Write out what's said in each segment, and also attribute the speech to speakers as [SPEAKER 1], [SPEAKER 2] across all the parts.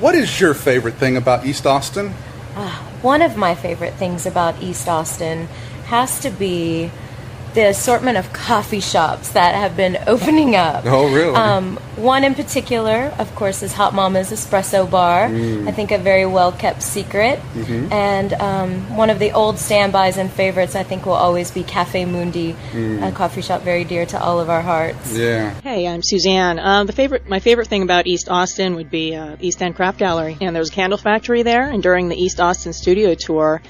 [SPEAKER 1] What is your favorite thing about East Austin?
[SPEAKER 2] One of my favorite things about East Austin has to be the assortment of coffee shops that have been opening up.
[SPEAKER 1] Oh, really?
[SPEAKER 2] One in particular, of course, is Hot Mama's Espresso Bar. I think a very well-kept secret. And one of the old standbys and favorites, I think, will always be Cafe Mundi, a coffee shop very dear to all of our hearts.
[SPEAKER 1] Yeah.
[SPEAKER 3] Hey, I'm Suzanne. My favorite thing about East Austin would be East End Craft Gallery. And there's a candle factory there, and during the East Austin studio tour,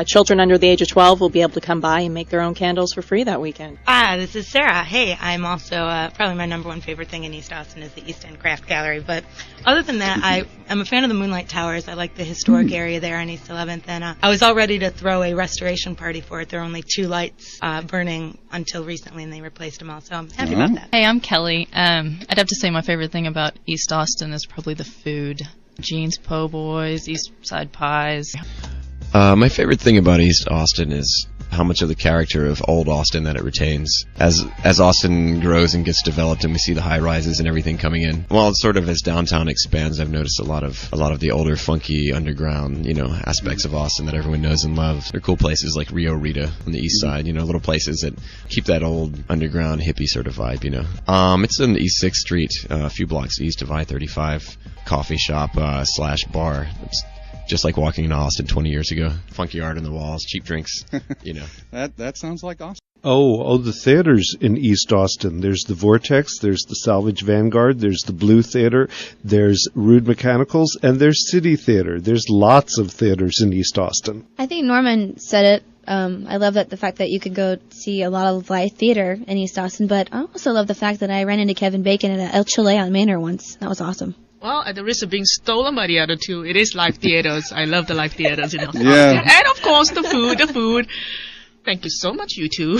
[SPEAKER 3] children under the age of 12 will be able to come by and make their own candles for free that weekend.
[SPEAKER 4] This is Sarah. Hey, I'm also, probably my number one favorite thing in East Austin is the East End Craft Gallery. But other than that, I'm a fan of the Moonlight Towers. I like the historic area there on East 11th. And I was all ready to throw a restoration party for it. There are only 2 lights burning until recently, and they replaced them all. So I'm happy about that.
[SPEAKER 5] Hey, I'm Kelly. I'd have to say my favorite thing about East Austin is probably the food. Jean's Po' Boys, East Side Pies.
[SPEAKER 6] My favorite thing about East Austin is how much of the character of old Austin that it retains. As Austin grows and gets developed and we see the high rises and everything coming in, well, it's sort of as downtown expands, I've noticed a lot of the older funky underground, aspects of Austin that everyone knows and loves. They're cool places like Rio Rita on the east side, little places that keep that old underground hippie sort of vibe, It's in East 6th Street, a few blocks east of I-35, coffee shop / bar. It's just like walking into Austin 20 years ago. Funky art on the walls, cheap drinks,
[SPEAKER 1] That sounds like Austin.
[SPEAKER 7] Oh, the theaters in East Austin. There's the Vortex, there's the Salvage Vanguard, there's the Blue Theater, there's Rude Mechanicals, and there's City Theater. There's lots of theaters in East Austin.
[SPEAKER 8] I think Norman said it. I love the fact that you could go see a lot of live theater in East Austin, but I also love the fact that I ran into Kevin Bacon at El Chile on Manor once. That was awesome.
[SPEAKER 9] Well, at the risk of being stolen by the other two, it is live theaters. I love the live theaters in Austin.
[SPEAKER 1] Yeah.
[SPEAKER 9] And of course the food. Thank you so much, you two.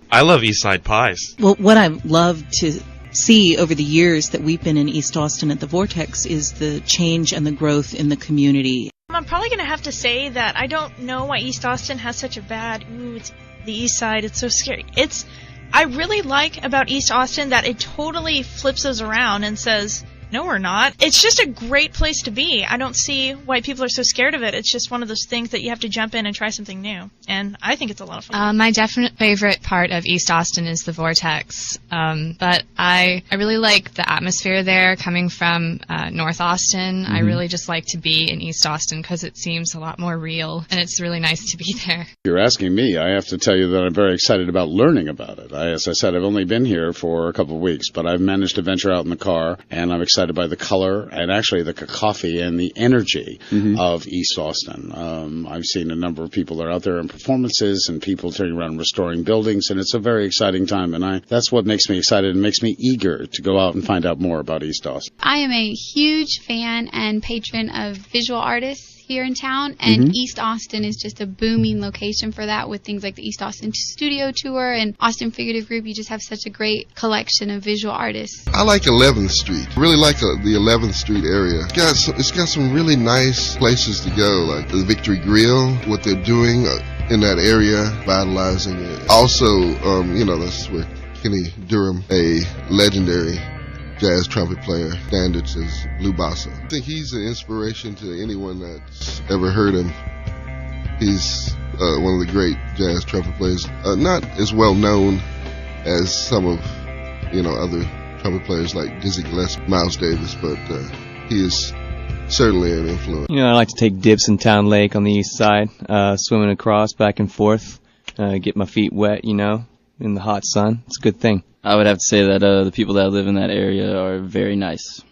[SPEAKER 10] I love East Side Pies.
[SPEAKER 11] Well, what I love to see over the years that we've been in East Austin at the Vortex is the change and the growth in the community.
[SPEAKER 12] I'm probably going to have to say that I don't know why East Austin has such a bad, it's the east side, it's so scary. I really like about East Austin that it totally flips those around and says, no, we're not. It's just a great place to be. I don't see why people are so scared of it. It's just one of those things that you have to jump in and try something new. And I think it's a lot of fun.
[SPEAKER 5] My definite favorite part of East Austin is the Vortex. But I really like the atmosphere there coming from North Austin. I really just like to be in East Austin because it seems a lot more real, and it's really nice to be there.
[SPEAKER 13] If you're asking me, I have to tell you that I'm very excited about learning about it. As I said, I've only been here for a couple of weeks, but I've managed to venture out in the car, and I'm excited by the color and actually the cacophony and the energy of East Austin. I've seen a number of people that are out there in performances and people turning around and restoring buildings, and it's a very exciting time, and that's what makes me excited and makes me eager to go out and find out more about East Austin.
[SPEAKER 14] I am a huge fan and patron of visual artists here in town, and East Austin is just a booming location for that with things like the East Austin Studio Tour and Austin Figurative Group. You just have such a great collection of visual artists.
[SPEAKER 15] I like 11th Street. I really like the 11th Street area. It's got some really nice places to go, like the Victory Grill, what they're doing in that area, vitalizing it. Also, that's where Kenny Durham, a legendary jazz trumpet player, standards as Blue Bossa. I think he's an inspiration to anyone that's ever heard him. He's one of the great jazz trumpet players, not as well known as some of other trumpet players like Dizzy Gillespie, Miles Davis, but he is certainly an influence.
[SPEAKER 16] I like to take dips in Town Lake on the east side, swimming across back and forth, get my feet wet, in the hot sun. It's a good thing.
[SPEAKER 17] I would have to say that the people that live in that area are very nice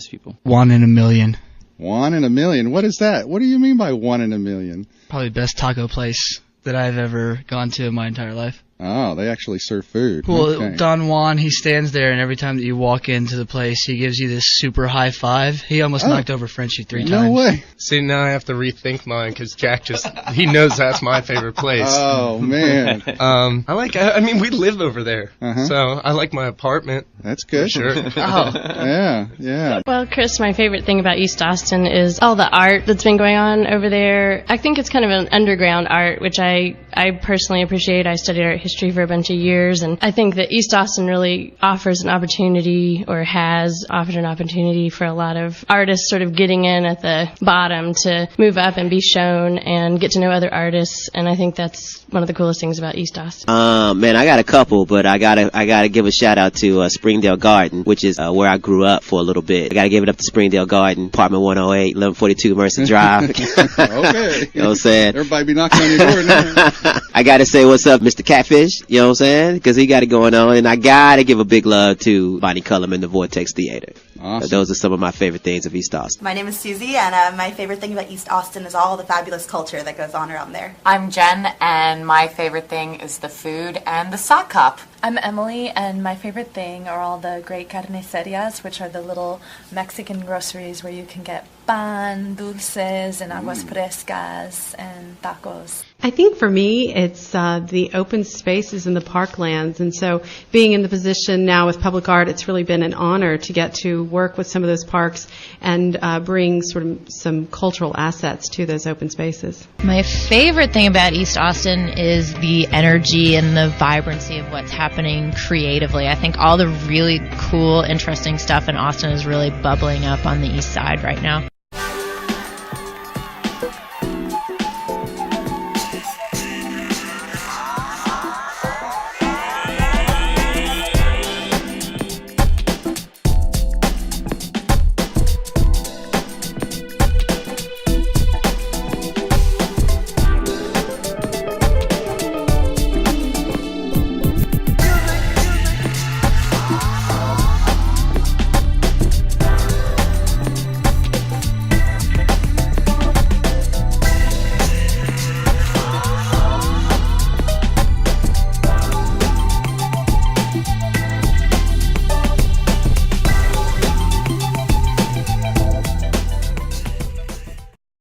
[SPEAKER 17] people.
[SPEAKER 18] 1 in a million.
[SPEAKER 1] 1 in a million? What is that? What do you mean by 1 in a million?
[SPEAKER 18] Probably the best taco place that I've ever gone to in my entire life.
[SPEAKER 1] Oh, they actually serve food.
[SPEAKER 18] Well,
[SPEAKER 1] okay.
[SPEAKER 18] Don Juan, he stands there, and every time that you walk into the place, he gives you this super high five. He almost knocked over Frenchie 3 times.
[SPEAKER 1] No way.
[SPEAKER 10] See, now I have to rethink mine because Jack he knows that's my favorite place.
[SPEAKER 1] Oh, man.
[SPEAKER 10] We live over there, so I like my apartment.
[SPEAKER 1] That's good.
[SPEAKER 10] For sure.
[SPEAKER 1] Yeah.
[SPEAKER 19] Well, Chris, my favorite thing about East Austin is all the art that's been going on over there. I think it's kind of an underground art, which I I personally appreciate. I studied art history for a bunch of years, and I think that East Austin really offers an opportunity, or has offered an opportunity for a lot of artists sort of getting in at the bottom to move up and be shown and get to know other artists, and I think that's one of the coolest things about East Austin.
[SPEAKER 20] Man, I got a couple, but I gotta give a shout out to Springdale Garden, which is where I grew up for a little bit. I gotta give it up to Springdale Garden, apartment 108, 1142 Mercer Drive.
[SPEAKER 1] Okay.
[SPEAKER 20] You know what I'm saying?
[SPEAKER 1] Everybody be knocking on your door now.
[SPEAKER 20] I gotta say what's up, Mr. Catfish, you know what I'm saying? Because he got it going on, and I gotta give a big love to Bonnie Cullum and the Vortex Theater.
[SPEAKER 1] Awesome.
[SPEAKER 20] Those are some of my favorite things of East Austin.
[SPEAKER 21] My name is Susie, and my favorite thing about East Austin is all the fabulous culture that goes on around there.
[SPEAKER 22] I'm Jen, and my favorite thing is the food and the sock hop.
[SPEAKER 23] I'm Emily, and my favorite thing are all the great carnicerias, which are the little Mexican groceries where you can get pan, dulces, and aguas frescas, and tacos.
[SPEAKER 24] I think for me, it's the open spaces in the parklands. And so being in the position now with public art, it's really been an honor to get to work with some of those parks and bring sort of some cultural assets to those open spaces.
[SPEAKER 25] My favorite thing about East Austin is the energy and the vibrancy of what's happening creatively. I think all the really cool, interesting stuff in Austin is really bubbling up on the east side right now.